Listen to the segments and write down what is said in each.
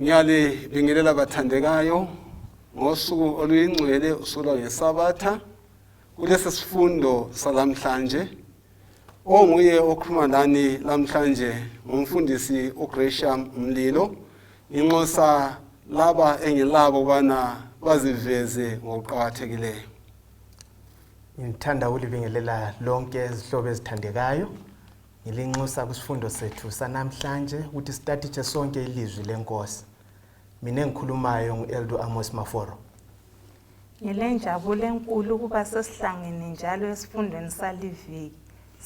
Ngiyalibingelela bathandekayo ngosuku oluyingcwele usuku ngeSabatha kulesi sifundo salamhlanje onguye okhuluma lani lamhlanje umfundisi uGresham Mlilo inxosa laba engilabo bana baziveze ngokuqhakathekileyo. Ngithanda ulibingelela lonke izihlobo ezithandekayo ngilinxusa kusifundo sethu sanamhlanje ukuthi sithathe sonke ilizwi lenkosi. Mina engikhulumayo nguEldo Amos Maforo. Ngilenjabulo enkulu ukuba sesihlangene njalo esifundweni saliviki.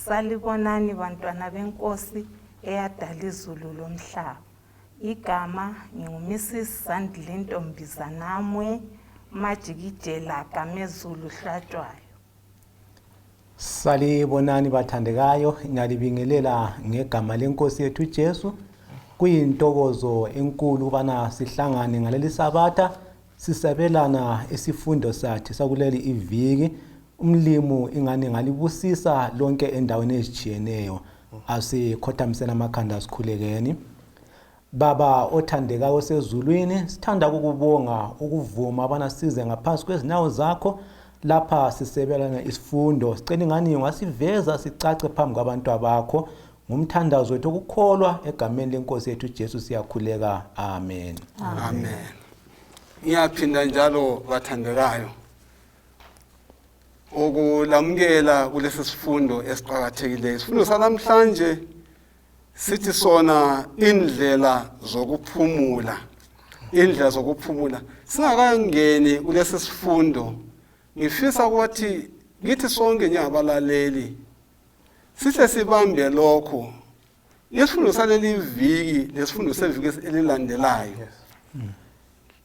Salibonani bantwana benkosi eyadala izulu lomhlaba. Igama nginguMrs. Sandile Mbizanamwe Majikijela Gamezulu Hlatshwayo. Salibonani bathandekayo ngiyalibingelela ngegama lenkosi yethu Jesu. Kuyintokozo enkulu bana sihlangane ngaleli Sabatha sisabelana isifundo sathi sakuleli iviki. Umlimu ingane ngalibusisa lonke endaweni ezijiyeneyo asikhothamsela amakhanda sikhulekeni. Baba othandekayo osezulwini sithanda ukubonga ukuvuma bana size ngaphansi kwezinyawo zakho lapha sisebelana isifundo sicela ingane ungasiveza sicace phambi kwabantu abakho ngumthandazo wethu ukukholwa egameni lenkosi yethu Jesu siyakhuleka. Amen. Amen. Ngiyaphinda njalo bathandekayo ukulamukela kulesi sifundo esiqhakathekileyo. Isifundo salamhlanje sithi sona indlela zokuphumula. Indlela zokuphumula. Singakangeni kulesi sifundo ngifisa ukuthi ngithi sonke njengabalaleli sihle sibambe lokho. Isifundo saleli viki lesifundo seviki elilandelayo.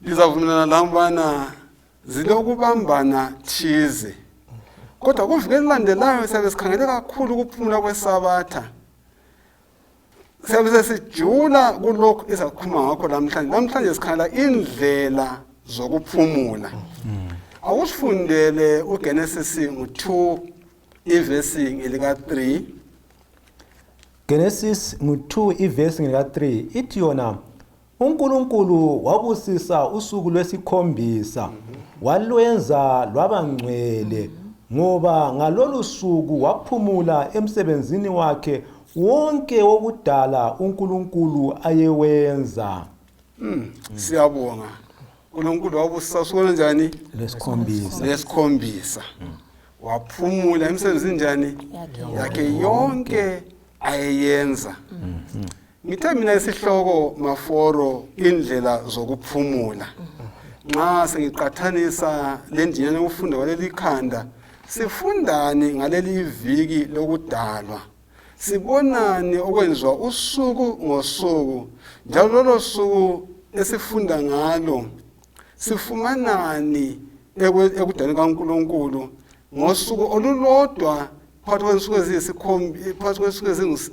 Lizavumelana lambana zilokubambana thize. Kodwa kuviki elilandelayo siyabe sikhangele kakhulu ukuphumula kweSabatha. Siyabe sesijula kulokho esakhuluma ngakho lamhlanje. Lamhlanje sikhangela indlela zokuphumula. Awusifundele uGenesis 2 ivesi elika 3. Genesis 2 ivesi elika 3 ithi yona uNkulunkulu wabusisa usuku lwesikhombisa walwenza lwabangcwele ngoba ngalolu suku waphumula emsebenzini wakhe wonke wokudala uNkulunkulu ayewenza. Siyabonga. uNkulunkulu wabusisa usuku njani lesikhombisa. Waphumula emsebenzini njani yakhe yonke ayeyenza. Ngithe mina isihloko Maforo indlela zokuphumula. Nxa sengiqathanisa lendiyana ukufunda kwaleli khanda sifundani ngaleli viki lokudalwa. Sibonani okwenziwa usuku ngosuku njalo lolo suku esifunda ngalo sifumanani ekudalweni kaNkulunkulu ngosuku olulodwa phakathi kwensuku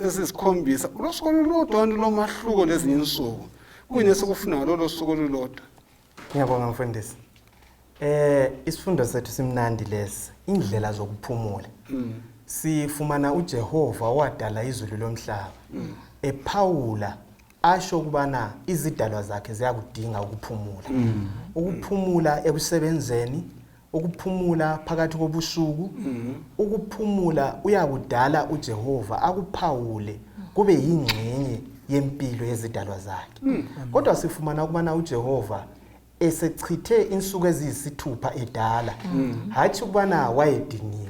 ezisikhombisa. Usuku olulodwa lomahluko lezinye insuku kuyini sikufunda ngalolo suku olulodwa. Ngiyabonga mfundisi. Isifundo sethu simnandi lesi indlela zokuphumula. Sifumana uJehova wadala izulu lomhlaba. Ephawula asho kubana izidalwa zakhe ziyakudinga ukuphumula. Ukuphumula ekusebenzeni, ukuphumula phakathi kobusuku, ukuphumula uyakudala uJehova akuphawule kube yingxenye yempilo yezidalwa zakhe. Kodwa sifumana ukubana uJehova esechithe insuku eziyisithupha edala hathi ukubana wayediniwe.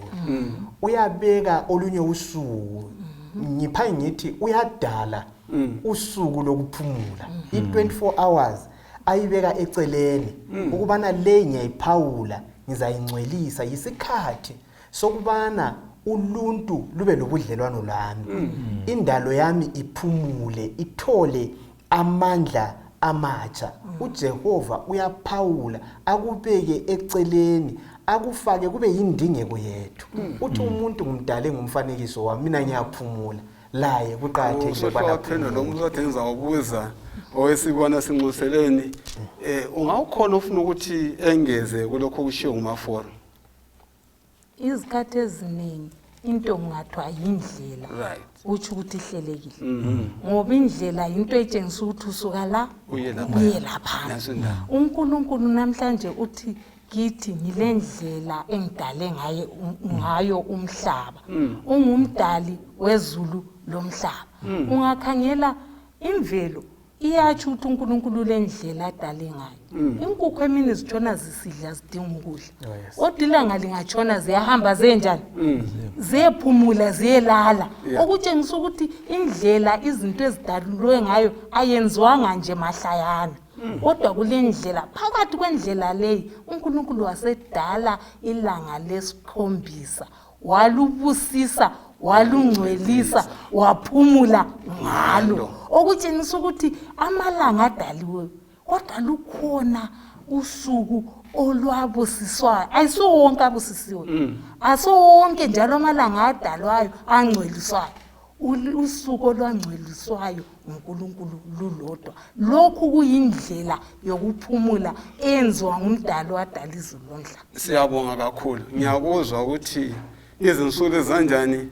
Uyabeka olunye usuku ngipha ngithi uyadala usuku lokuphumula i24 hours ayibeka eceleni ukubana le ngiyayiphawula ngizayingcwelisa yisikhathi sokubana uluntu lube lobudlelwano lami. Indalo yami iphumule ithole amandla amatsha. uJehova uyaphawula akubeke eceleni akufake kube yindingeko yethu. Uthi umuntu ngumdale ngumfanekiso wami mina ngiyaphumula laye kuqhathekile bana lo muntu odenza ukuza owesibona sinxuseleni ungawukhona ufuna ukuthi engeze kulokho kushiwo nguMaforo. Izikhathi eziningi into kungathiwa yindlela Right. utsho ukuthi ihlelekile ngoba indlela into etshengisa ukuthi usuka la Uye lapha. uye laphana. Naso ndawo. uNkulunkulu namhlanje uthi kithi ngilendlela engidale ngayo umhlaba. Ungumdali wezulu lomhlaba. Ungakhangela imvelo iyatsho ukuthi uNkulunkulu lendlela adale ngayo. Inkukhu emini zitshona zisidla zidinga ukudla. Kodwa ilanga lingatshona ziyahamba zenjani? Ziyephumula ziyelala. Okutshengisa ukuthi indlela izinto ezidalulwe ngayo ayenziwanga nje mahlayana. Kodwa kulendlela phakathi kwendlela leyi uNkulunkulu wasedala ilanga lesikhombisa walubusisa walungcwelisa waphumula ngalo okutshengisa ukuthi amalanga adaliwe kodwa lukhona usuku olwabusiswayo ayisonke abusisiwe asonke njalo amalanga adalwayo angcweliswayo usuku olwangcweliswayo uNkulunkulu lulodwa lokhu kuyindlela yokuphumula enziwa ngumdali wadala izulu lomhlaba. Siyabonga kakhulu. Ngiyakuzwa ukuthi izinsuku ezanjani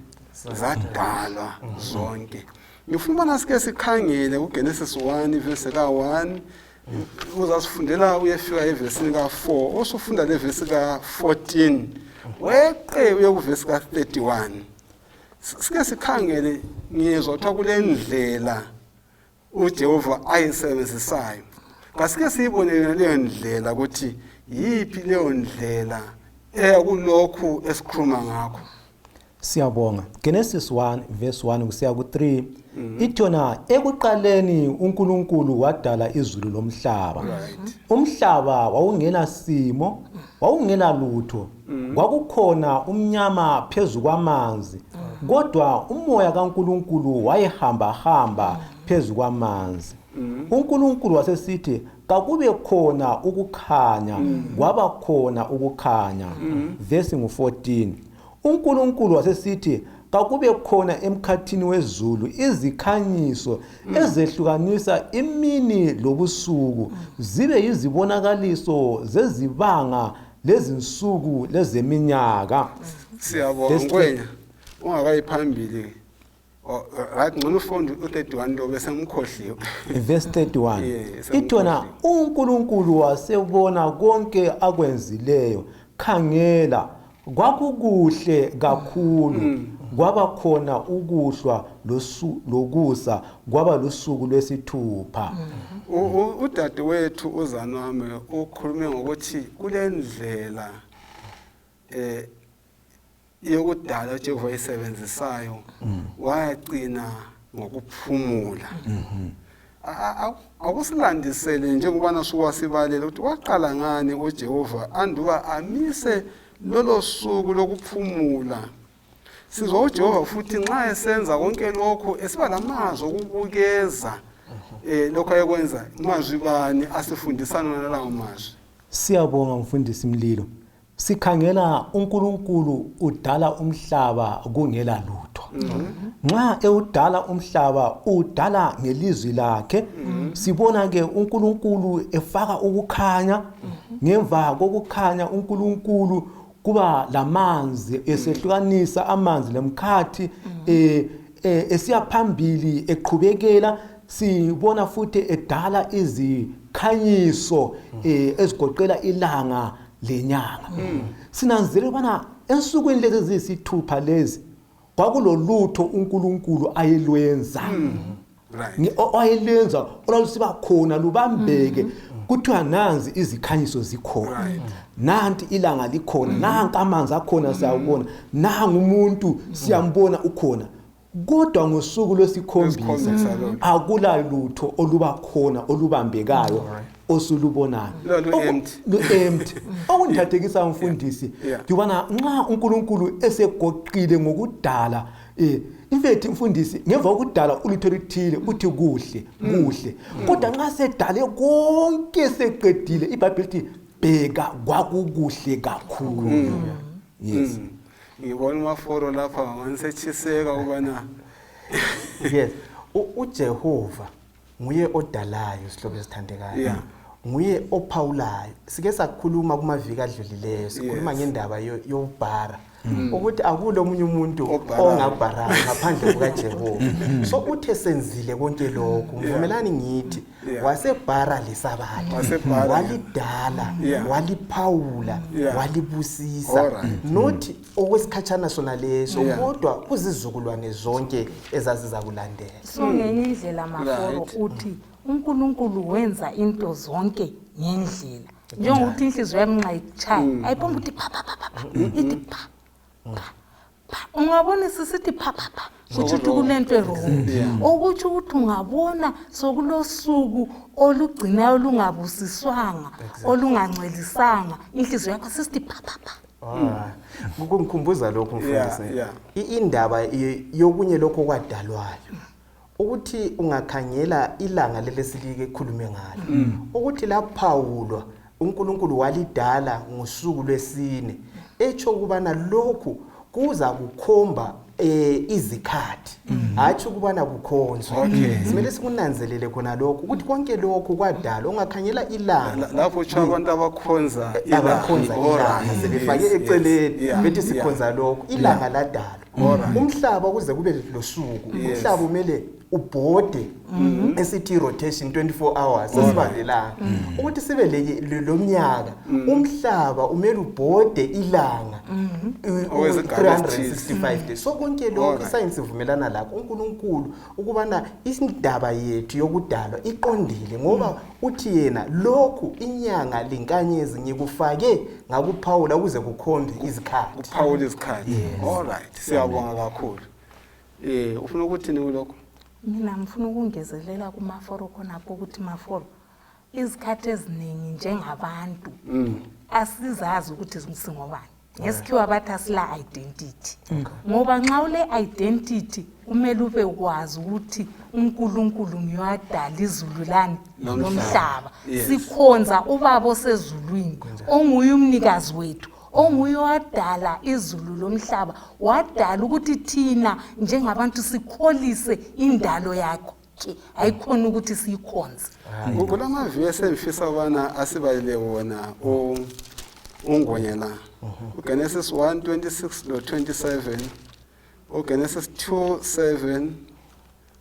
zadalwa zonke. Ngifuna sike sikhangele uGenesis 1 verse ka1 uzasifundela uyefika evesini ka4 osufunda levesi ka14 weqe uye kuvesi ka31. Sike sikhangele ngizwa ukuthi kulendlela uJehova ayisebenzisayo. Kasike siyibone leyo ndlela ukuthi yipi leyo ndlela kulokhu esikhuluma ngakho. Siyabonga. Genesis 1 verse 1 kusiya ku3 ithona ekuqaleni uNkulunkulu wadala izulu lomhlaba. Umhlaba wawungena simo, wawungena lutho. Kwakukhona umnyama phezulu kwamanzi. Kodwa umoya kaNkulunkulu wayehamba phezulu kwamanzi. uNkulunkulu wasesithi kakube khona ukukhanya kwaba khona ukukhanya. Verse ngu14. uNkulunkulu wasesithi kakube khona emkhathini wezulu izikhanyiso ezehlukanisa imini lobusuku zibe yizibonakaliso zezibanga lezinsuku lezeminyaka. Siyabonga ngwenya ungakayiphambili right ngcono ufunda u31 lo bese ngikhohliwe. Verse 31 ithona uNkulunkulu wasebona konke akwenzileyo khangela kwakukuhle kakhulu kwaba khona ukuhlwa lokusa kwaba lusuku lwesithupha. Udadewethu uZanwame ukhulume ngokuthi kulendlela yokudala uJehova ayisebenzisayo wayagcina ngokuphumula. Akusilandisele njengoba nasuka sibalela ukuthi waqala ngani uJehova anduka amise lolo suku lokuphumula. Sizwa uJehova futhi nxa esenza konke lokho esiba lamazwi okubukeza lokho ayekwenza mazwi bani asifundisana nalawo mazwi. Siyabonga mfundisi Mlilo. Sikhangela uNkulunkulu udala umhlaba kungela lutho. Nxa eudala umhlaba udala ngelizwi lakhe. Sibona ke uNkulunkulu efaka ukukhanya. Ngemva kokukhanya uNkulunkulu kuba lamanzi esehlukanisa amanzi lemkhathi esiya phambili eqhubekela. Sibona futhi edala izikhanyiso ezigoqela ilanga lenyanga. Sinanzele bana ensukwini lezi ezisithupha lezi kwakulolutho uNkulunkulu ayelwenza. Ayelenza olwalusiba khona lubambeke kuthiwa nanzi izikhanyiso zikhona. Nanti ilanga likhona, nanka amanzi akhona siyabona, nangu umuntu siyambona ukhona. Kodwa ngosuku lwesikhombisa akula lutho oluba khona olubambekayo osulubonayo. Empty. Okundhathekisa umfundisi ngibona nxa uNkulunkulu esegoqile ngokudala imfethi mfundisi ngemva kokudala ulutho luthile uthi kuhle. Kodwa nxa sedale konke seqedile iBhayibheli lithi bheka kwakukuhle kakhulu. Yes. Ngibona umaforo lapha nganisechiseka ubana yes uJehova nguye odalayo isihlobo esithandekayo. nguye ophawulayo. Sike sakhuluma kumaviki adlulileyo sikhuluma ngendaba yobhara ukuthi akulo omunye umuntu ongabharanga ngaphandle kukaJehova. So uthe senzile konke lokho ngivumelani ngithi wasebhara lesabatha walidala waliphawula walibusisa not okwesikhatshana sona leso kodwa kuzizukulwane zonke ezaziza kulandela. So ngenye indlela Maforo uthi uNkulunkulu wenza into zonke ngendlela njengokuthi inhliziyo yami nxa ichaya ayibomba ukuthi pha ithi pha ungabona sisithi pha ukuthi kulento errong ukuthi ungabona sokulosuku olugcinayo lungabusiswanga olungangcelisanga inhliziyo yakho sisithi pha Kukumkhumbuza lokho mfundisi. Indaba yokunye lokho kwadalwayo ukuthi ungakhangela ilanga lelesilike ekhulume ngalo ukuthi laphawulwa uNkulunkulu walidala ngosuku lwesine echo kubana lokhu kuza kukhomba izikhathi hathi ukubana kukhonzwa. Simele sikunanzelele khona lokho ukuthi konke lokho kwadala ungakhangela ilanga lapho abantu abakhonza ilanga sebefake eceleni bethi sikhonza lokho ilanga ladala. Umhlaba kuze kube losuku umhlaba umele ubhode esithi rotation 24 hours sesibandelana ukuthi sibe lomnyaka umhlaba umele ubhode ilanga 365 days. So konke lokho science ivumelana lakho uNkulunkulu ukubana isindaba yethu yokudalwa iqondile ngoba uthi yena lokhu inyanga lenkanyezi ngikufake ngakuphawula ukuze kukhombe izikhathi ukuphawula izikhathi. All right, siyabonga kakhulu. Ufuna ukuthini kulokho? Mina ngifuna ukungezelela kuMaforo khonapho ukuthi Maforo izikhathi eziningi njengabantu asizazi ukuthi singobani. Ngesikhiwa bathi asila identity. Ngoba nxa ule identity kumele ube ukwazi ukuthi uNkulunkulu ngiwadala izulu lani nomhlaba. Sikhonza ubaba osezulwini onguye umnikazi wethu. Onguye wadala izulu lomhlaba wadala ukuthi thina njengabantu sikholise indalo yakho ayikhona ukuthi siyikhonze. Kulamavesi engifisa ubana asibalele wona ungonyela uGenesis 1:26 no 27 uGenesis 2:7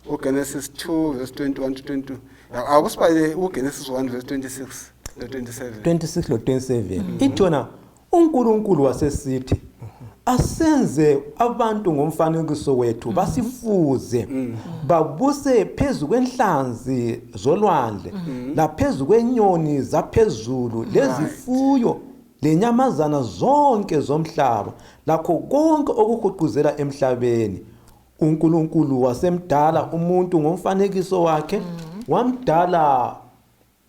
uGenesis 2:21 to 22. Akusibalele uGenesis 1:26 no 27 26 lo 27 ithona uNkulunkulu wasesithi asenze abantu ngomfanekiso wethu basifuze babuse phezulu kwenhlanzi zolwandle laphezulu kwenyoni zaphezulu lezifuyo lenyamazana zonke zomhlaba lakho konke okuhuquzela emhlabeni. uNkulunkulu wasemdala umuntu ngomfanekiso wakhe wamdala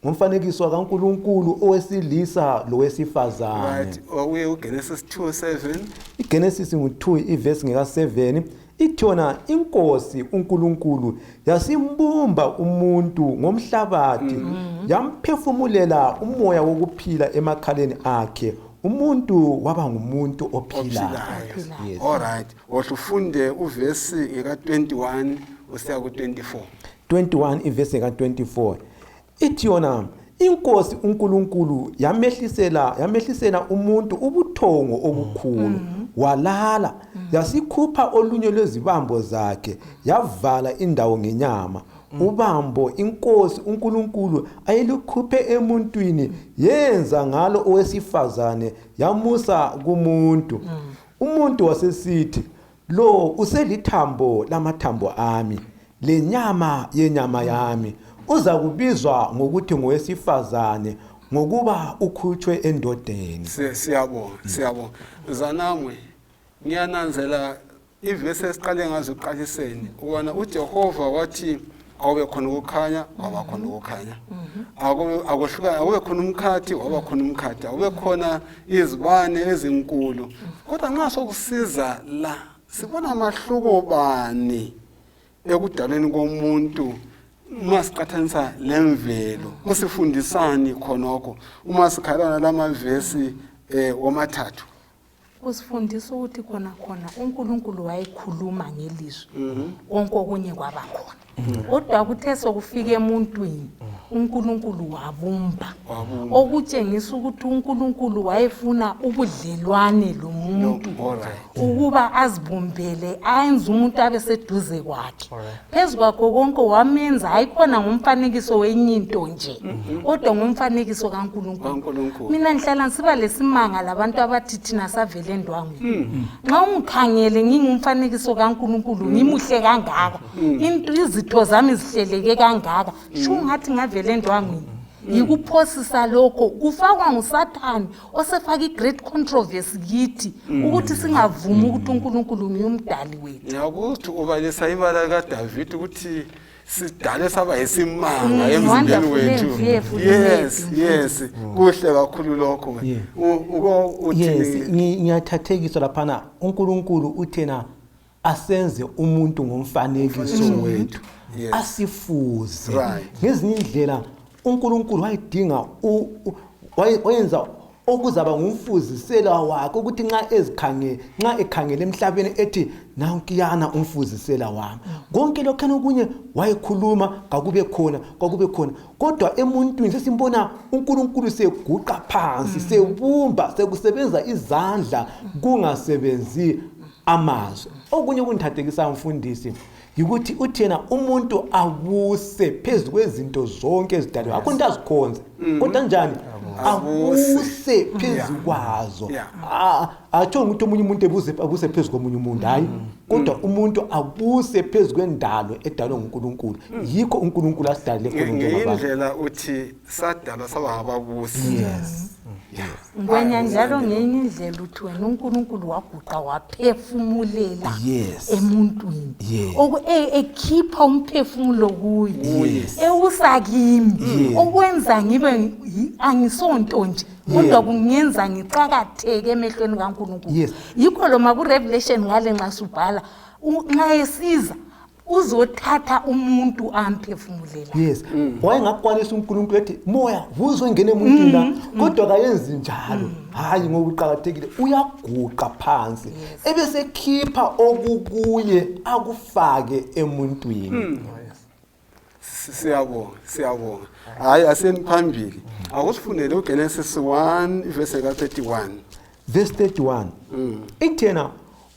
ngomfanekiso kaNkulunkulu owesilisa lowesifazane. Right. uGenesis 2:7 iGenesis 2 iverse ngeka 7 ithona inkosi uNkulunkulu yasimbumba umuntu ngomhlabathi yamphefumulela umoya wokuphila emakhaleni akhe umuntu waba ngumuntu ophilayo. Yes. All right. Ufunde uverse ngeka 21 usiya ku 24. 21 iverse ngeka 24 ithi yona inkosi uNkulunkulu yamehlisela umuntu ubuthongo obukhulu walala yasikhupha olunye lwezibambo zakhe yavala indawo ngenyama ubambo inkosi uNkulunkulu ayelikhuphe emuntwini yenza ngalo owesifazane yamusa kumuntu. Umuntu wasesithi lo uselithambo lamathambo ami lenyama yenyama yami uza kubizwa ngokuthi ngowesifazane ngokuba ukhutshwe endodeni. Siyabonga zanamwe ngiyananzela ivesi esiqale ngazo uqaliseni ubona uJehova wathi awube khona ukukhanya waba khona ukukhanya akuhluka awube khona umkhathi waba khona umkhathi awube khona izibane ezinkulu kodwa nxa sokusiza la sibona amahluko bani ekudalweni komuntu masiqathanisa lemvelo kusifundisani khonoko uma sikhalana lamavesi womathathu kusifundisa ukuthi khona uNkulunkulu wayekhuluma ngelizwi konke okunye kwaba khona kodwa kuthe sokufika emuntwini uNkulunkulu wabumba okutshengisa ukuthi uNkulunkulu wayefuna ubudlelwane lomuntu ukuba azibumbele ayenze umuntu abe seduze kwakhe phezu kwakho konke wamenza ayikhona ngomfanekiso wenyinto nje kodwa ngomfanekiso kaNkulunkulu mina ngihlala siba lesimanga labantu abathi thina savele endwangweni nxa ungikhangele ngingumfanekiso kaNkulunkulu ngimuhle kangaka izitho zami zihleleke kangaka sho ngathi ngavele endwangweni yikuphosisa lokho kufakwa nguSathane osefaka igreat controversy kithi ukuthi singavumi ukuthi uNkulunkulu nguyumdali wethu. Ngiyakuthi ubalisa ibala kaDavid ukuthi sidale saba isimanga emzimbeni wethu. Yes kuhle kakhulu lokho. Yes ngiyathathekiswa laphana uNkulunkulu uthena asenze umuntu ngomfanekiso wethu asifuze ngezinye indlela uNkulunkulu wayidinga wayenza okuzaba ngumfuzisela wakhe ukuthi nxa ekhangele emhlabeni ethi nankiyana umfuzisela wami konke lokho okunye wayekhuluma kakube khona kodwa emuntwini sesimbona uNkulunkulu seguqa phansi sebumba sekusebenza izandla kungasebenzi amazwi okunye kungithathekisa umfundisi yikuthi uthena umuntu abuse phezulu kwezinto zonke ezidalwayo akunto azikhonze kodwa njani abuse phezulu kwazo atho ukuthi omunye umuntu abuse phezulu komunye umuntu hayi kodwa umuntu abuse phezulu kwendalo edalwe nguNkulunkulu yikho uNkulunkulu asidalile khona ngendlela uthi sadalwa saba ngababusi ngwenya njalo ngenye indlela uthi wena uNkulunkulu waguqa waphefumulela emuntwini ekhipha umphefumulo kuye ewusakimi okwenza ngibe angisonto nje kodwa kungenza ngicakatheke emehlweni kaNkulunkulu yikho lo makuRevelation ngale nxa subhala nxa esiza uzothatha umuntu amphefumulela wayengakwanisa uNkulunkulu ethi moya vuzwe ngene emuntwini la kodwa kayenzi njalo hayi ngokuqhakathekile uyaguqa phansi ebese khipha okukuye akufake emuntwini siyabonga hayi aseniphambili akusifundele uGenesis 1 verse 31 ithena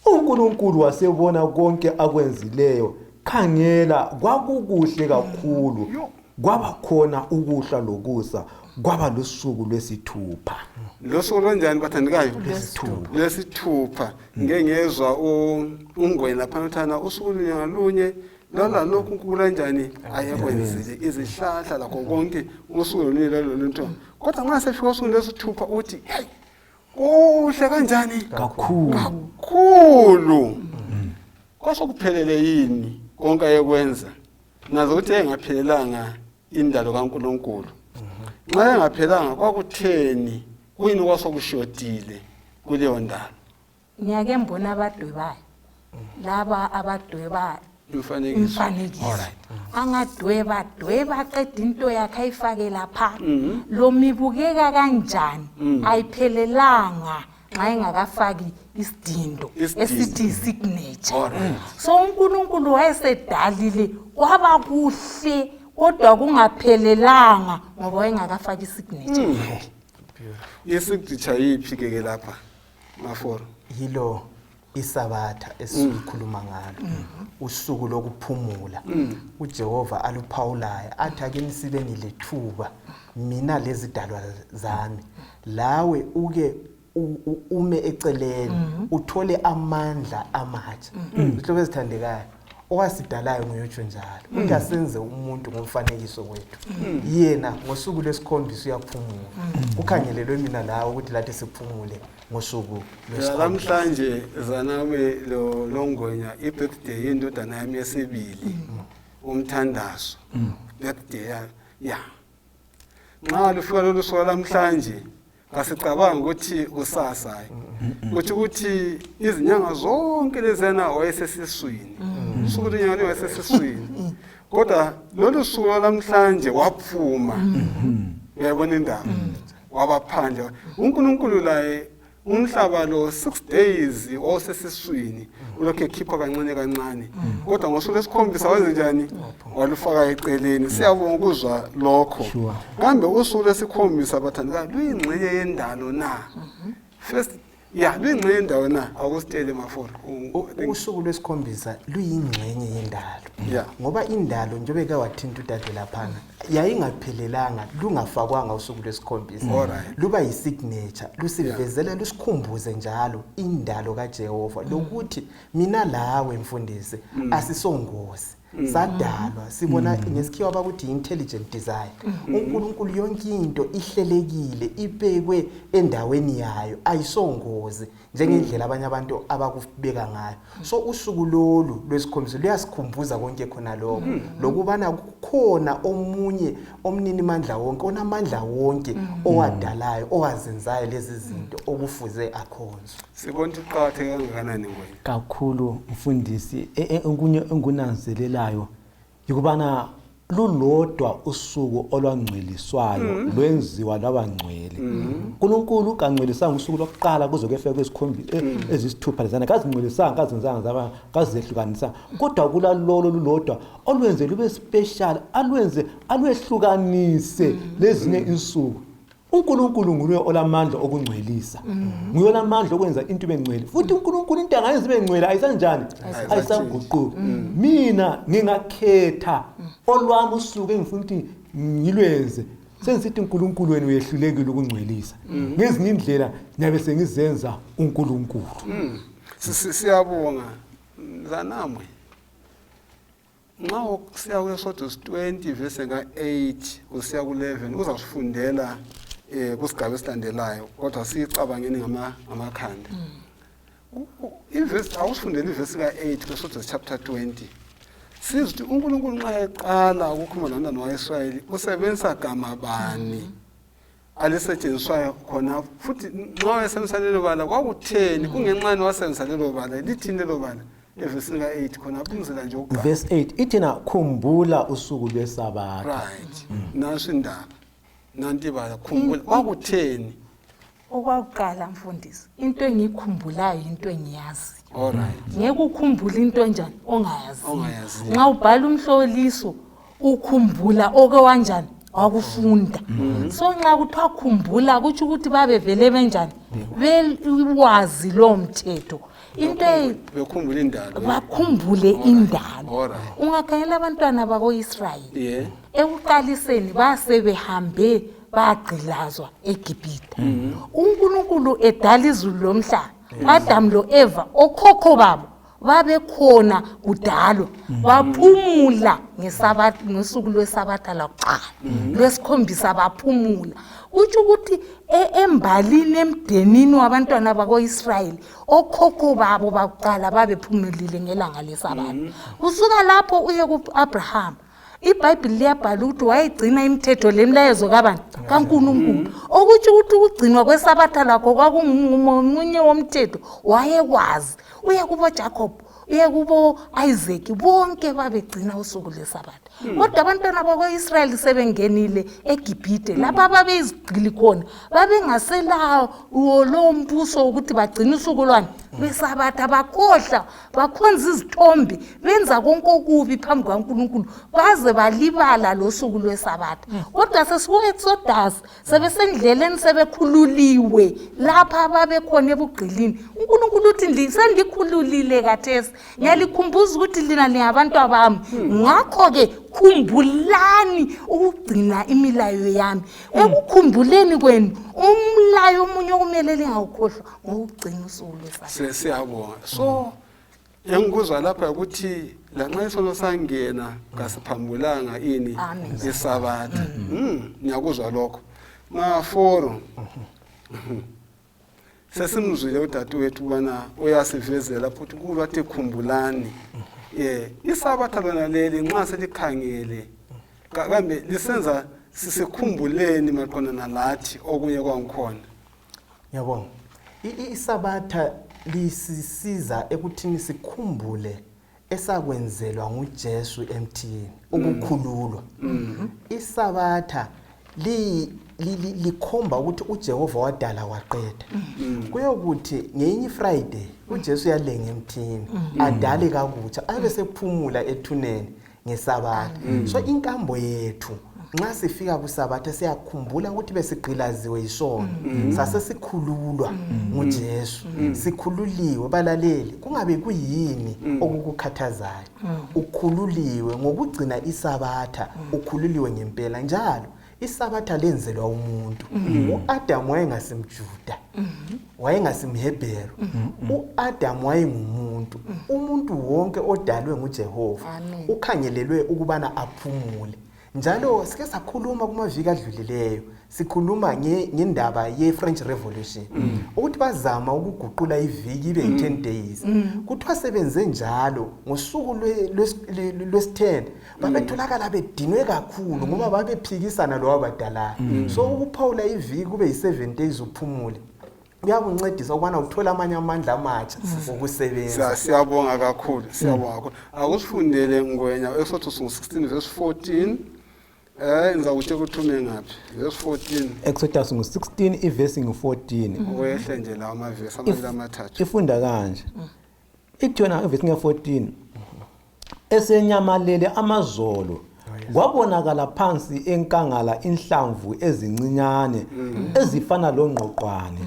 uNkulunkulu wasebona konke akwenzileyo khangela kwakukuhle kakhulu kwaba khona ukuhla lokusa kwaba lusuku lwesithupha losuku lonjani bathandikayo lesithupha ngengezwa ungwena lapha uthana usuku lunye lala lokhu kulanjani ayekwenzile izihlahla lakho konke usuku lolunto kodwa nxa sefika usuku lesithupha uthi hayi kuhle kanjani kakhulu kwasokuphelele yini konke ayekwenza nazo ukuthi engaphelelanga indalo kaNkulunkulu nxa engaphelanga kwakutheni kuyini kwasokushotile kuleyo ndalo ngiyake mbona abadwebayo laba abadweba umfanekiso angadweba qeda into yakhe ayifake lapha lo mibukeka kanjani ayiphelelanga nxa engakafaki isidindo esithi signature so uNkulunkulu wayesedalile kwaba kuhle kodwa kungaphelelanga ngoba wayengakafaki isignature yakhe isignature yiphi ke lapha maforo yilo isabatha esikhuluma ngalo usuku lokuphumula uJehova aluphawulayo athi ake nisibe nilethuba mina lezidalwa zami lawe uke ume eceleni uthole amandla amatsha ihlobo ezithandekayo owasidalayo nguyotsho njalo uthi asenze umuntu ngomfanekiso wethu yena ngosuku lesikhombisa uyaphumula ukhangelelwe mina lawe ukuthi lathi siphumule ngosuku lesikhombisa namhlanje zanawe longwenya ibirthday yendodana yami yesibili umthandazo birthday nxa lufika lolu suku namhlanje ngasicabanga ukuthi kusasa ukuthi izinyanga zonke lezana wayesesiswini usuku lenyanga wayesesiswini kodwa lolu suku namhlanje waphuma uyabona indaba wabaphandle uNkulunkulu laye umhlaba lo 6 days osesiswini ulokhu ekhipha kancane kancane kodwa ngosuku lesikhombisa wenze njani walufaka eceleni siyabonga ukuzwa lokho Sure. kambe usuku lesikhombisa bathandikazi luyingxenye yendalo na first luyingxenye yendalo na akusitele Maforo usuku lwesikhombisa luyingxenye yendalo Yeah. ngoba indalo njengoba kawathinta udade laphana yayingaphelelanga lungafakwanga usuku lwesikhombisa Alright. luba yisignature lusivezela lusikhumbuze njalo indalo kaJehova lokuthi mina lawe mfundisi asisongozi sadalwa sibona ngesikhiwa abakuthi intelligent design uNkulunkulu yonke into ihlelekile ibekwe endaweni yayo ayisongozi njengendlela abanye abantu abakubeka ngayo so usuku lolu lwesikhombisa luyasikhumbuza konke khona lokho lokubana kukhona omunye omnini mandla wonke onamandla wonke owadalayo owazenzayo lezi zinto okufuze akhonzwe sibona iqhatheke kangakanani ngwena kakhulu mfundisi okunye engunanzelelayo yikubana lulodwa usuku olwangcweliswayo lwenziwa labangcwele uNkulunkulu kangcwelisanga usuku lokuqala kuze kufike kwesikhombisa ezisithupha lezana kazingcwelisanga kazenzanga zaba kazehlukanisa kodwa kula lolo lulodwa olwenze lube special alwehlukanise lezinye insuku uNkulunkulu nguye olamandla okungcwelisa nguye olamandla okwenza into ibengcwele futhi uNkulunkulu into angayenza ibengcwele ayisanjani ayisanguquki mina ngingakhetha olwami usuku engifuna ukuthi ngilwenze sengisithi uNkulunkulu wena uyehlulekile ukungcwelisa ngezinye indlela nyabe sengizenza uNkulunkulu siyabonga zanamwe nxa siya kweSodus 20 verse nga8 usiya ku11 uzasifundela kusigaba esilandelayo kodwa sicabangeni ngamakhanda iverse awusifundele iverse ka8 kweSodus chapter 20 sithi uNkulunkulu nxa eqala ukukhuluma nabantwana baIsrayeli usebenzisa gama bani alisetshenziswayo khona futhi nxa wayesebenzisa lelo bala kwakutheni kungenxani wasebenzisa lelo bala lithini lelo bala verse ka8 khona kungizela nje ukuqala verse 8 ithina khumbula usuku lwesabatha right naso indaba nanti bala khumbula kwakutheni okwakuqala mfundisi into engikhumbulayo into engiyazi alright ngeke ukhumbule into enjani ongayazi Ongayaziyo. nxa ubhala umhloliso ukhumbula okewanjani wakufunda so nxa kuthiwa khumbula kutsho ukuthi babevele benjani bewazi lo mthetho into bekhumbula indalo bakhumbule indalo Alright. ungakhangela abantwana bako-Israyeli yeah ekuqaliseni basebehambe bagqilazwa eGibhithe uNkulunkulu edala izulu lomhlaba Adam lo Eva okhokho babo babekhona kudalwa baphumula ngesabatha ngosuku lwesabatha lokuqala lwesikhombisa baphumula uthi ukuthi embalini emdenini wabantwana bako-Israyeli okhokho babo baqala babephumulile ngelanga lesabatha kusuka lapho uye ku-Abraham iBhayibheli liyabhala ukuthi wayegcina imithetho lemilayezo kabani kaNkulunkulu okuthi ukuthi ukugcinwa kwesabatha lakho kwakungumunye womthetho wayekwazi uye kubo Jacob uye kubo Isaac bonke babegcina usuku lesabatha kodwa abantwana bako-Israyeli sebengenile eGibhithe lapha babezigcili khona babengasela lo mbuso ukuthi bagcina usuku lwani lwesabatha bakhohla bakhonza izithombe benza konke okubi phambi kwaNkulunkulu baze balibala lo suku lwesabatha kodwa sesiku-Exodus sebesendleleni sebekhululiwe lapha babekhona ebugqilini uNkulunkulu uthi sendikhululile kathesi ngiyalikhumbuza ukuthi lina lingabantu abami ngakho-ke khumbulani ukugcina imilayo yami ekukhumbuleni kwenu umlayo omunye okumele lingawukhohlwa ngokugcina usuku lwesabatha siyabonga so engikuzwa lapha ukuthi lanxa isono sangena ngasiphambulanga ini Amen. isabatha ngiyakuzwa lokho Maforo sesimzwile udadewethu ubana uyasivezela futhi kulo wathi khumbulani isabatha lona leli nxa selikhangele kambe lisenza sisikhumbuleni maqondana nathi okunye kwangikhona Ngiyabonga. Isabatha lisisiza ekuthini sikhumbule esakwenzelwa nguJesu emthini ukukhululwa. Isabatha likhomba ukuthi uJehova wadala waqeda. Kuyokuthi ngenye Friday uJesu yalenga emthini adale kakutsha abe sephumula ethuneni ngeSabatha. So inkambo yethu nxa sifika kuSabatha siyakhumbula ukuthi besigqilaziwe yisona sase sikhululwa nguJesu. Sikhululiwe balaleli kungabe kuyini okukukhathazayo. Ukhululiwe ngokugcina iSabatha, ukhululiwe ngempela njalo. ISabatha lenzelwa umuntu. uAdam wayengasimjuda, wayengasimHebheru. uAdam wayengumuntu. Umuntu wonke odalwe nguJehova ukhangelelwe ukubana aphumule. Njalo sike sakhuluma kumaviki adlulileyo, sikhuluma ngendaba ye-French Revolution. Ukuthi bazama ukuguqula iviki ibe 10 days. Kuthiwa sebenze njalo ngosuku lwesi-10 babetholakala bedinwe kakhulu ngoba babephikisana lo abadala. So ukuphawula iviki kube yi7 days uphumule kuyakuncedisa ukubana uthola amanye amandla amatsha okusebenza. Siyabonga kakhulu, siyabonga kakhulu. Akusifundele ngwenya Exodus 16 verse 14. Ngizakutshela ukuthi ume ngaphi. Verse 14. Exodus 16 ivesi 14. Wehle nje lawa amavesi amabili amathathu. Ifunda kanje. Ithona ivesi 14. Esenyamalele amazolo kwabonakala phansi enkangala inhlamvu ezincinyane ezifana longqoqwane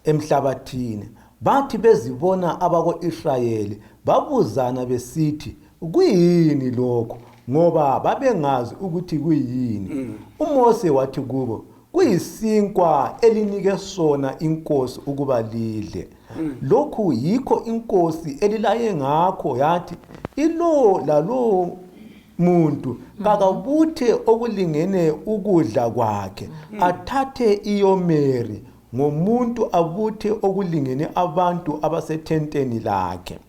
emhlabathini. Bathi bezibona abako-Israyeli babuzana besithi kuyini lokho ngoba babengazi ukuthi kuyini. uMose wathi kubo kuyisinkwa elinike sona inkosi ukuba lidle. Lokhu yikho inkosi elilaye ngakho yathi ilo lalo muntu kakabuthe okulingene ukudla kwakhe athathe iyomeri ngomuntu abuthe okulingene abantu abasethenteni lakhe.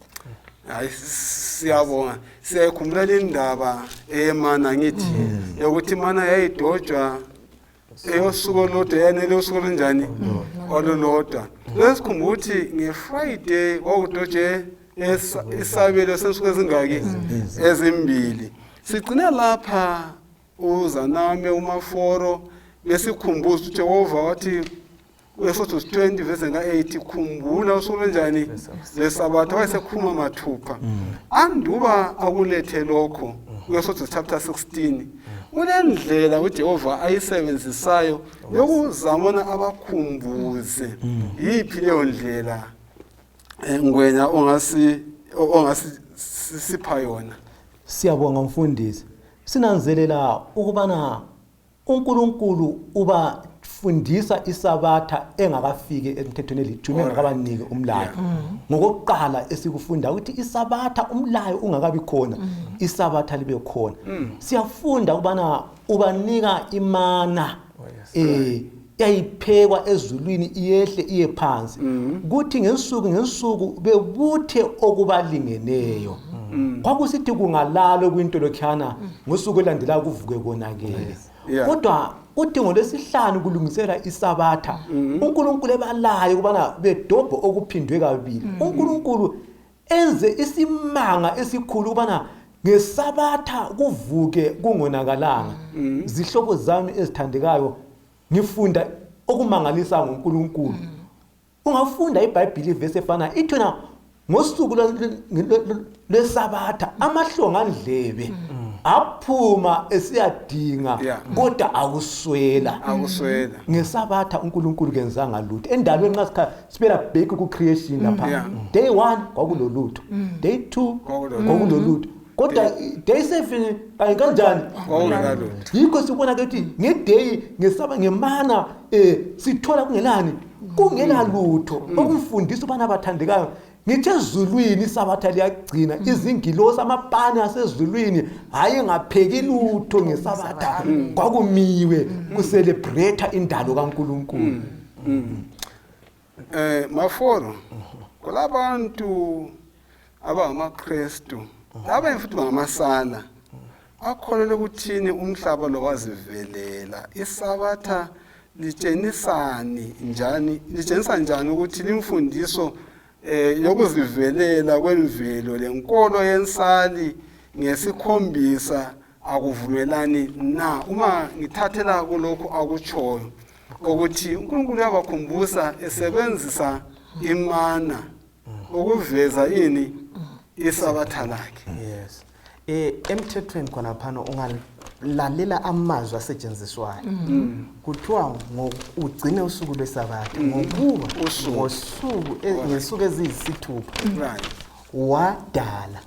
Hayi siyabonga. Siyakhumbula indaba eMana ngithi yokuthi Mana yayidojwa eyosuku olodwa yanele usuku olunjani olulodwa. Lesikhumbula ukuthi ngeFriday kwakudoje isabelo sensuku ezingaki ezimbili. Sigcina lapha uZaname uMaforo besikhumbuza uJehova wathi Exodus 20 verse 8 khumbula usuku olunjani leSabatha wayesekhuluma mathupha. Anduba akulethe lokho Exodus chapter 16. Kulendlela uJehova ayisebenzisayo yokuzamana abakhumbuze. Yiphi leyo ndlela ngwenya ongasipha yona? Siyabonga mfundisi. Sinanzelela ukubana uNkulunkulu ubafundisa iSabatha engakafiki emthethweni elithume engakabanike umlayo. Ngokokuqala esikufunda ukuthi iSabatha umlayo ungakabi khona, iSabatha libe khona. Siyafunda ukubana ubanika imana yayiphekwa ezulwini iyehle iye phansi. Kuthi ngensuku bebuthe okubalingeneyo. Kwakusithi kungalalo kwinto lokhana ngosuku elandela kuvuke konakele. Kodwa uthi ngolwesihlanu kulungisela iSabatha uNkulunkulu ebalayo ukubana bedobho okuphindwe kabili. uNkulunkulu enze isimanga esikhulu ukubana ngeSabatha kuvuke kungonakalanga. Zihlobo zami ezithandekayo ngifunda okumangalisa ngoNkulunkulu. Ungafunda iBhayibheli ivesi efana ithona ngosuku lweSabatha amahlongandlebe aphuma esiyadinga kodwa akuswela. NgeSabatha uNkulunkulu kenzanga lutho. Endalweni nxa sikha sibela back ku creation lapha. Day 1 kwakulolutho. Day 2 kwakulolutho. Kodwa day 7 kanjani? Yikho sibona ukuthi ngeday ngemana sithola kungelani? Kungela lutho. Okumfundisa ubana abathandekayo ngithe ezulwini iSabatha liyagcina izingilosi amapani asezulwini hayi ngapheki lutho ngeSabatha kwakumiwe kucelebrate indalo kaNkulunkulu. Maforo kulabantu abangamaKristu laba futhi bangamasala akholelwa ukuthini umhlaba lo wazivelela. iSabatha litshengisa njani ukuthi limfundiso yokuzivelela kwemvelo lenkolo yensali ngesikhombisa akuvumelani na uma ngithathela kulokho akutshoyo ukuthi uNkulunkulu uyabakhumbuza esebenzisa imana ukuveza ini isabatha lakhe. Yes. Emthethweni khona phana ungalalela amazwi asetshenziswayo. Kuthiwa ugcine usuku lwesabatha ngokuba ngesuku eziyisithupha. Right. Wadala.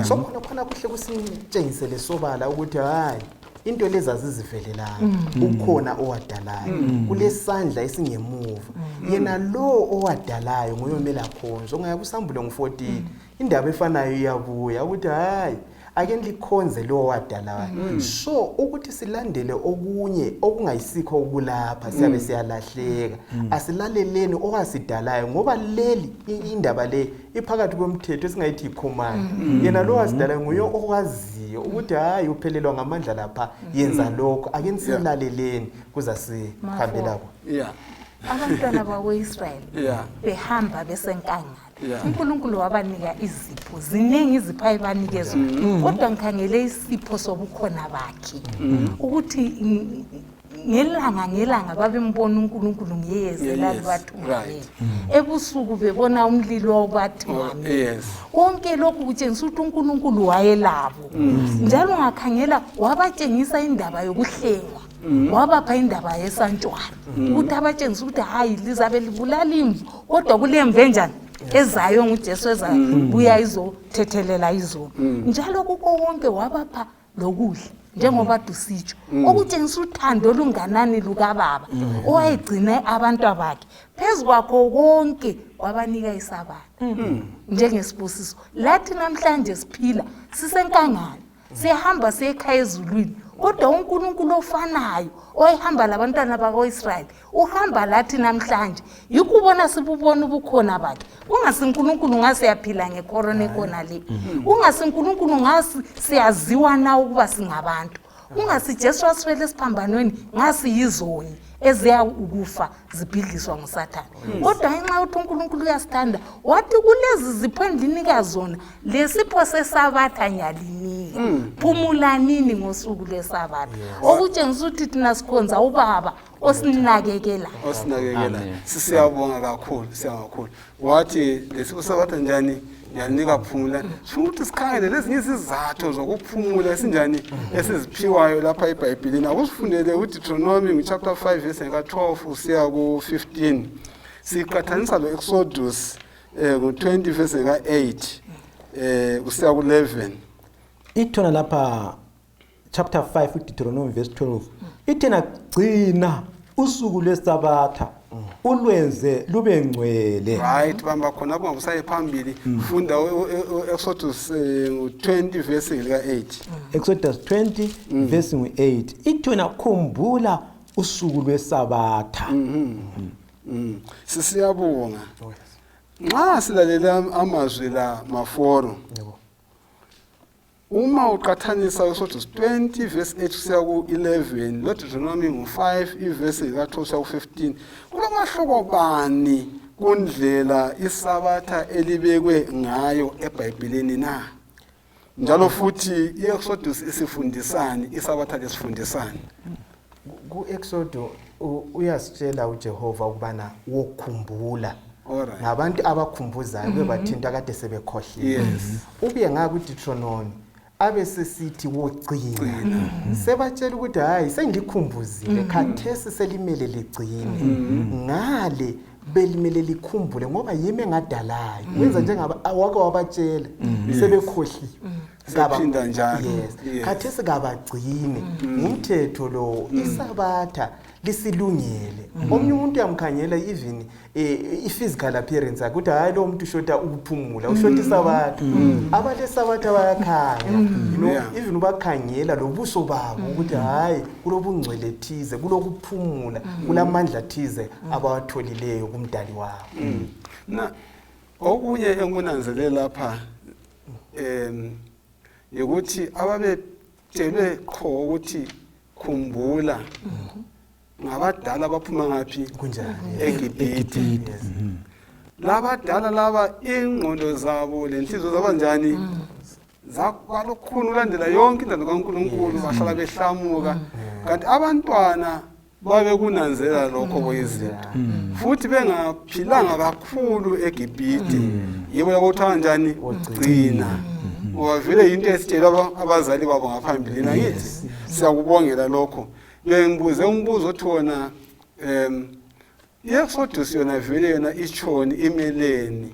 So khona kuhle kusitshengisele sobala ukuthi hayi into lezi azizivelelayo ukhona owadalayo kulesandla esingemuva yena lo owadalayo nguye omele akhonzwe. Ungaya kusambulo ngo14 indaba efanayo iyabuya ukuthi hayi ake ngikhonze lo wadalayo. So ukuthi silandele okunye okungayisikho ukulapha siyabe siyalahleka. Asilaleleni owasidalayo ngoba leli indaba le iphakathi komthetho esingayithi ikhomani. Yena lo wasidalayo nguye okwaziyo ukuthi hayi uphelelwa ngamandla lapha yenza lokho. Ake nisilaleleni kuza sihambela ko. Yeah. Abantwana bakwe-Israyeli behamba besenkangala. uNkulunkulu wabanika izipho ziningi izipho ayebanikezwa kodwa ngikhangele isipho sobukhona bakhe ukuthi ngelanga babembona uNkulunkulu ngiyeze labathungaye ebusuku bebona umlilo obathungaye. Konke lokhu kutshengisa ukuthi uNkulunkulu wayelabo njalo ngakhangela wabatshengisa indaba yokuhlengwa wabapha indaba yesantshwana ukuthi abatshengisa ukuthi hayi lizabe libulala imvu kodwa kulemve njani ezayo nguJesu ezabuya izothethelela izolo njalo kuko konke wabapha lokudla njengoba dusitsho okutshengisa uthando olunganani lukababa owayegcina abantu bakhe phezukwakho konke wabanika isabatha njengesibusiso. Lathi namhlanje siphila sisenkangala sihamba sekhaya ezulwini kodwa uNkulunkulu ofanayo oyihamba labantwana bakwa-Israyeli uhamba lathi namhlanje yikubona sibubona ubukhona bakhe. Ungasinkulunkulu ngase yaphila ngecorona ekhona le ungasinkulunkulu ngase siyaziwa na ukuba singabantu ungasiJesu wasifele esiphambanweni ngasi yizoni eziya ukufa zibhidliswa nguSathane kodwa ngenxa yokuthi uNkulunkulu uyasithanda wathi kulezi zipho endinika zona lesipho sesabatha nyalinika phumulanini ngosuku lwesabatha okutshengisa ukuthi thina sikhonza ubaba osinakekela. Siyabonga kakhulu wathi lesipho sabatha njani yanika phumula futhi sikhangele lezinye izizathu zokuphumula esinjani esiziphiwayo lapha eBhayibhelini. Akusifundele uDeuteronomy chapter 5 verse 12 usiya ku15 siqhathanisa lo Exodus ngo20 verse 8 usiya ku11 ithona lapha chapter 5 uDeuteronomy verse 12 ithena gcina usuku lwesabatha ulwenze lube ngcwele. Right bamba khona kungabusaye phambili funda Exodus 20 verse 8 Exodus 20 verse 8 ithona khumbula usuku lwesabatha. Sisiyabonga nxa silalela amazwi la maforo uma uqhathanisa Exodus 20 verse 8 kusiya ku11 loDeuteronomy ngo5 iverse ka12 kusiya ku15 kulamahlobo bani kundlela isabatha elibekwe ngayo eBhayibhelini na njalo futhi iExodus isifundisani isabatha lesifundisani? Ku-Exodus uyasitshela uJehova ukubana wokukhumbula ngabantu abakhumbuzayo bebathinta kade sebekhohliwe. Ubuye ngaku Deuteronomy abesesithi wogcina sebatshela ukuthi hayi sengikhumbuzile khathesi selimele ligcine ngale belimele likhumbule ngoba yimi engadalayo wenza njengaba awake wabatshela sebekhohliwe sephinda njalo. Khathesi kabagcine ngumthetho lo isabatha lisilungele. Omnye umuntu uyamkhangela even i-physical appearance ukuthi hayi lo muntu ushota ukuphumula ushota isabatha abale sabatha bayakhanya even ubakhangela lobuso babo ukuthi hayi kulobungcwele thize kulokuphumula kulamandla thize abawatholileyo kumdali wabo. Na okunye engunanzelela lapha ukuthi ababetshelwe kho ukuthi khumbula ngabadala baphuma ngaphi kunjani eGibhithe. Labadala laba ingqondo zabo lenhliziyo zabo njani zakwalokhuna ulandela yonke intando kaNkulunkulu bahlala behlamuka kanti abantwana babe kunanzela lokho kwezinto futhi bengaphilanga kakhulu eGibhite yibo yabo kanjani ugcina wavile into esitshelwa abazali babo ngaphambili nayithi siyakubongela lokho bengibuze umbuzo othi wona i-Exodus yona vele yona ichoni imeleni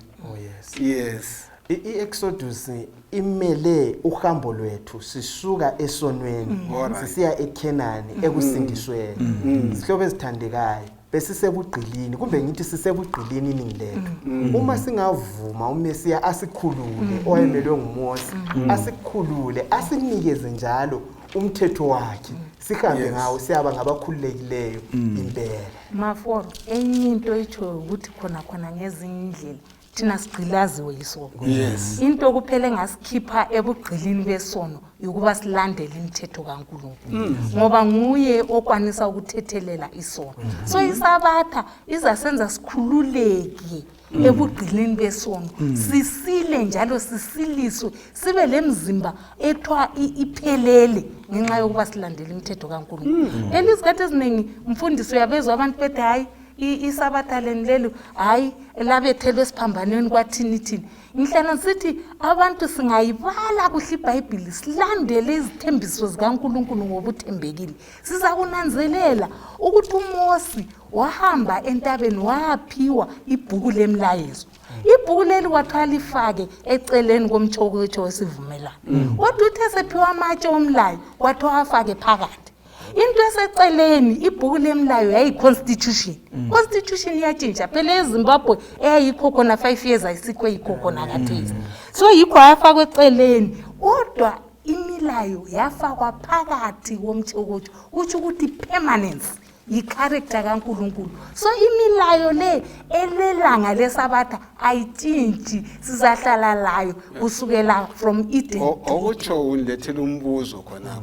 yes i-Exodus imele uhambo lwethu sisuka esonweni sisiya eKhenani ekusindisweni sihlobo ezithandekayo besisebugqilini kumbe ngithi sisebugqilini iningi lethu uma singavuma uMesiya asikhulule oyemelwe nguMose asikhulule asinikeze njalo umthetho wakhe sihambe ngawo siyaba ngabakhululekileyo impela Maforo enye into itsho ukuthi khona ngezinye indlela thina sigqilaziwe yisono yes into kuphela engasikhipha ebugqilini besono ukuba silandele imithetho kaNkulunkulu ngoba nguye okwanisa ukuthethelela isono so isabatha izasenza sikhululeke ebugqilini besono sisile njalo sisiliswe sibe lemzimba ethwa iphelele ngenxa yokuba silandele imithetho kaNkulunkulu elizikhathi eziningi mfundisi uyabezwa abantu bethu hayi isabatha lelo hayi labethelwe siphambanweni kwathini ngihlala sithi abantu singayibala kuhle iBhayibheli silandele izithembiso zikaNkulunkulu ngobuthembekile siza kunanzelela ukuthi uMosi wahamba entabeni waphiwa ibhuku lemlayezo ibhuku leli wathwala ifake eceleni komthokotsho wesivumelano kodwa uthe sephiwa amatshe omlayo wathiwa afake phakathi into eseceleni ibhuku lemlayo yayiconstitution constitution iyatshintsha phela eZimbabwe eyayikho khona 5 years ayisikho yikho khona khathesi so yikho yafakwa eceleni kodwa imilayo yafakwa phakathi komthokotsho uthi ukuthi permanence i-character kaNkulunkulu so imilayo le elelanga lesabatha ayitshintshi sizahlala layo kusukela from Eden okutsho undethela umbuzo khona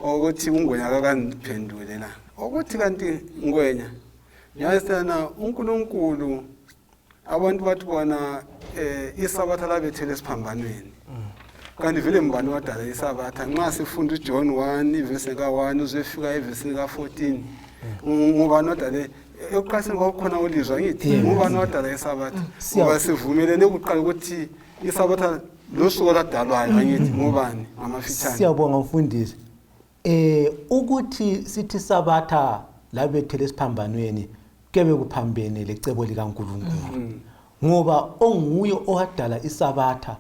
ukuthi uNgwenya akakandiphendule la ukuthi kanti Ngwenya nyasana uNkulunkulu abantu bathi bona isabatha labethele siphambanweni kanti vele mbani wadala isabatha nxa sifunda uJohn 1 verse ka1 uzefika evesini ka14 ngubani wadala eqasini kwakhona ulizwa ngithi ngubani wadala isabatha ngoba sivumelene ukuqala ukuthi isabatha losuku ladalwayo ngithi ngubani ngamafitshane siyabonga mfundisi ukuthi sithi sabatha labethele siphambanweni kebe kuphambene lecebo likaNkulunkulu ngoba onguye owadala isabatha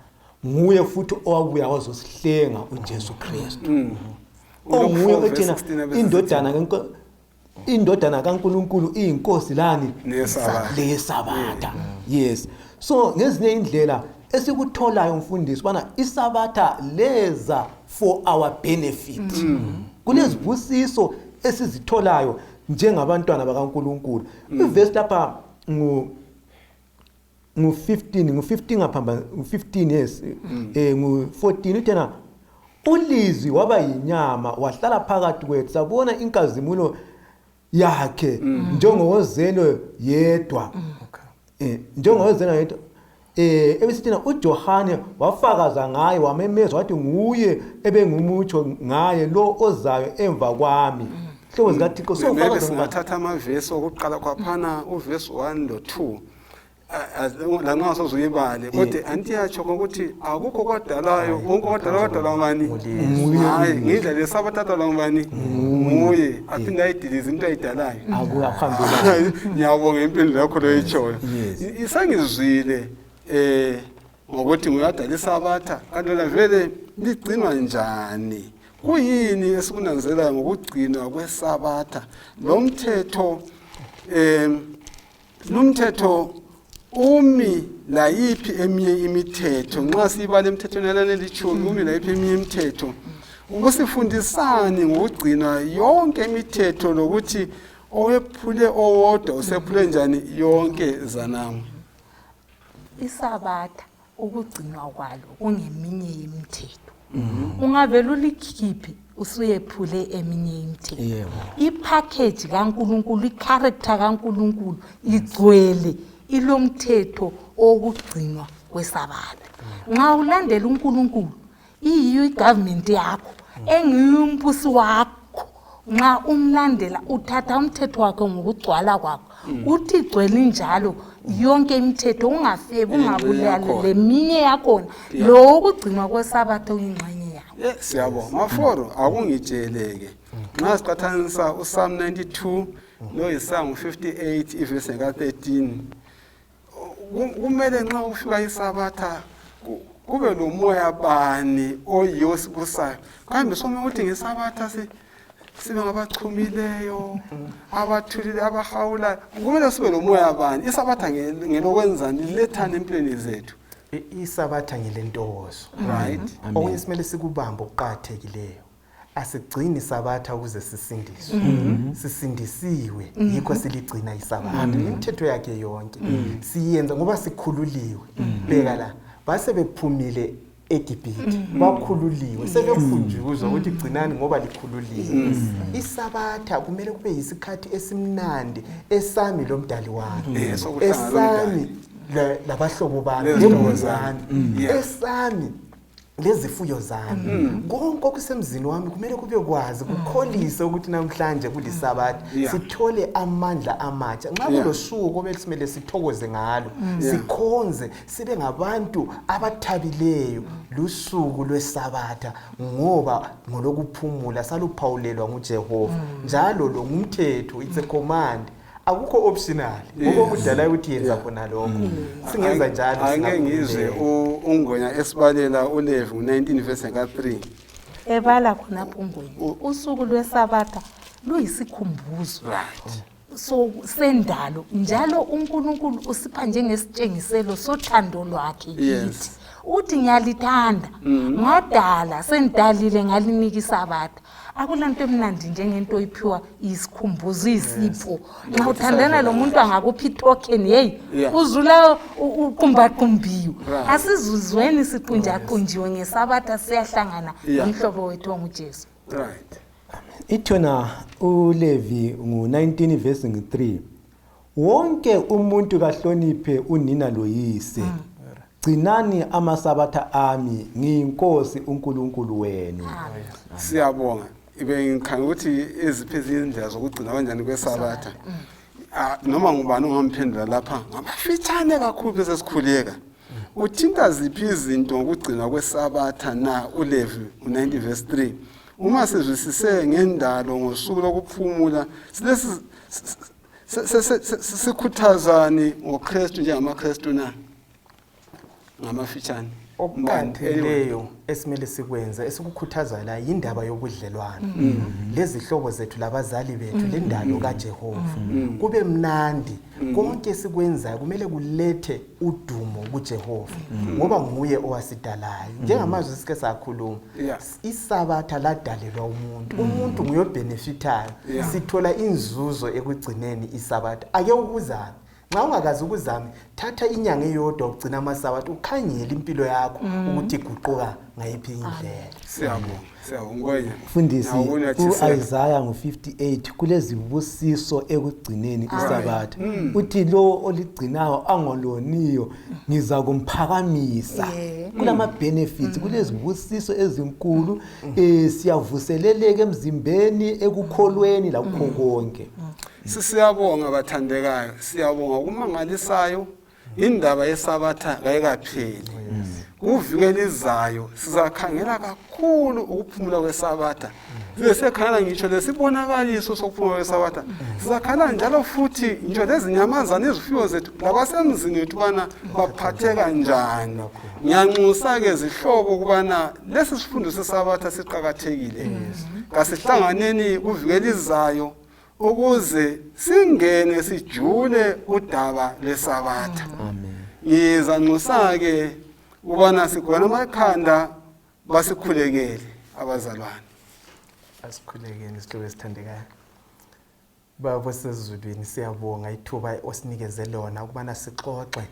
nguye futhi owabuya wazosihlenga uJesu Kristu onguye othina indodana kaNkulunkulu iyinkosi lani lesabatha yes so ngezinye indlela esikutholayo mfundisi bana isabatha leza for our benefit kulezibusiso esizitholayo njengabantwana bakaNkulunkulu iverse lapha ngu15 ngaphamba ngu15 yes ngu14 uthena ulizwi waba yinyama wahlala phakathi kwethu sabona inkazimulo yakhe njengowozelo yedwa njengowozelo yedwa ebesithina uJohane wafakaza ngaye wamemezwa wathi nguye ebengumutsho ngaye lo ozayo emva kwami hlobo zikaThixo sofakaza singathatha amavesi okuqala kwaphana uverse 1 no 2 la nxa sozuyibale kodwa antiyatsho ukuthi akukho kwadalayo wonke kwadala ngani hayi ngidla lesabathatha la ngani nguye aphinda ayidilize into ayidalayo akuyaphambela ngiyabonga impilo yakho loyitshoyo isangizwile ngokuthi nguyadala isabatha kanti la vele ligcinwa njani kuyini esikunanzela ngokugcinwa kwesabatha lo mthetho umi la yiphi eminye imithetho nxa sibale emthethweni yalelichumi umi la yiphi eminye imithetho ukusifundisani ngokugcina yonke imithetho lokuthi owephule owodwa usephule njani yonke zanami isabatha ukugcinwa kwalo kungeminye imithetho ungavela ulikhiphi usuyephule eminye imithetho ipackage kaNkulunkulu icharacter kaNkulunkulu igcwele ilomthetho okugcinwa kwesabatha. Nxa ulandela uNkulunkulu iyiyo igovernment yakho engiyumbusi wakho. Nxa umlandela uthatha umthetho wakhe ngokugcwala kwakho uthi gcwele njalo yonke imithetho ungafebi ungabulali leminye yakhona lo ukugcinwa kwesabatha uyingxenye yakho. Siyabonga Maforo akungitsheleke nxa siqathanisa uPsalm 92 noIsaya 58 ivesi ka13 kumele nxa ufika isabatha kube lo moya bani oyiyo sibusayo kambe somuntu uthi ngesabatha sibe ngabachumileyo abathulile abahawula kumele sibe lo moya bani isabatha ngelokwenzani lethana empilweni zethu isabatha ngelentokozo right okunye simele sikubamba okuqhathekileyo asigcini isabatha ukuze sisindiswe sisindisiwe yikho siligcina isabatha imithetho yakhe yonke siyenza ngoba sikhululiwe beka la base bephumile eGibhithe bakhululiwe sebefunjuzwa ukuthi gcinani ngoba likhululiwe isabatha kumele kube yisikhathi esimnandi esami lomdali wami esami labahlobo bami lembuzane esami lezifuyo zami konke okusemzini wami kumele kube kwazi kukholise ukuthi namhlanje kulisabatha sithole amandla amatsha nxa kulosuku obesimele sithokoze ngalo sikhonze sibe ngabantu abathabileyo lusuku lwesabatha ngoba ngolokuphumula saluphawulelwa nguJehova njalo lo ngumthetho it's a command akukho optional ngoba umdala ukuthi yenza khona lokho singenza njalo angeke ngizwe ungwenya esibalela uLevi 19 verse ka3 ebala khona phungweni usuku lwesabatha luyisikhumbuzo so sendalo njalo uNkulunkulu usipha njengesitshengiselo sothando lwakhe kithi uthi ngiyalithanda ngadala sendalile ngalinika isabatha akulanto emnandi njengento oyiphiwa isikhumbuzo isipho nxa uthandana lo muntu angakuphi token hey uzula uqumbaqumbiwe asizuzweni siqunjaqunjiwe ngesabatha siyahlangana nomhlobo wethu onguJesu right ithona uLevi ngo19 verse 3 wonke umuntu kahloniphe unina loyise gcinani amasabatha ami ngiyinkosi uNkulunkulu wenu siyabonga bengikhanga ukuthi eziphezulu izindlela zokugcina kanjani kwesabatha noma ngubani ongamphendula lapha ngabafitshane kakhulu bese sikhuleka uthinta ziphi izinto ngokugcina kwesabatha na uLevi 19 verse 3 uma sizwisise ngendalo ngosuku lokuphumula silesi sikhuthazani ngoKristu njengamaKristu na ngamafitshane okuqhatheleyo esimele sikwenza esikukhuthaza la indaba yobudlelwano lezihlobo zethu labazali bethu lendalo kaJehova kube mnandi konke sikwenzayo kumele kulethe udumo kuJehova ngoba nguye owasidalayo njengamazwi sike sakhuluma isabatha ladalelwa umuntu nguyobenefitayo sithola inzuzo ekugcineni isabatha ake ukuzana nxa ungakazi ukuzama thatha inyanga eyodwa ugcina amasabatha ukhangele impilo yakho ukuthi iguquka ngayiphi indlela siyabonga mfundisi uIsaiah ngo58 kulezibusiso ekugcineni isabatha uthi lo oligcinayo angoloniyo ngiza kumphakamisa kulama benefits kulezibusiso ezinkulu siyavuseleleka emzimbeni ekukholweni lakho konke siyabonga bathandekayo siyabonga kumangalisayo indaba yesabatha kayikapheli kuvikela izayo sizakhangela kakhulu ukuphumula kwesabatha sisekhangela ngitsho lesibonakaliso sokuphumula kwesabatha sizakhala njalo futhi nje lezinyamazana ezifiyo zethu labasemzini wethu bana baphatheka kanjani ngiyanxusa ke zihlobo kubana lesi sifundo sesabatha siqhakathekile kasihlanganeni kuvikela izayo ukuze singene sijule udaba lesabatha ngizanxusa ke ubana sigona amakhanda basikhulekele abazalwane asikhulekeni isihlobo esithandekayo baba sezulwini siyabonga ithuba osinikeze lona ukubana sixoxe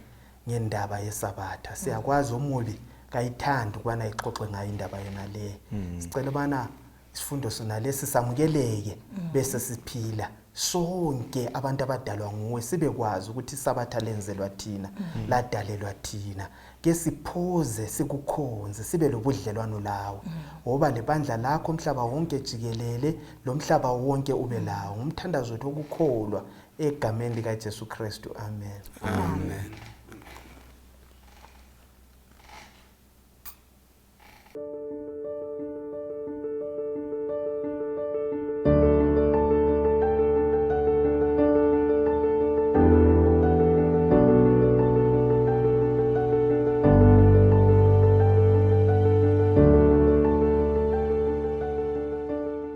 ngendaba yesabatha siyakwazi umubi kayithanda ukubana ixoxe ngayo indaba yena le sicela bana isifundo sona lesi samukeleke bese siphila sonke abantu abadalwa nguwe sibekwazi ukuthi isabatha lenzelwa thina ladalelwa thina. Ke siphoze sikukhonze sibe lobudlelwano lawe ngoba lebandla lakho umhlaba wonke jikelele lo mhlaba wonke ube lawo. Ngumthandazo wethu ukukholwa egameni lika Jesu Kristu. Amen. Amen.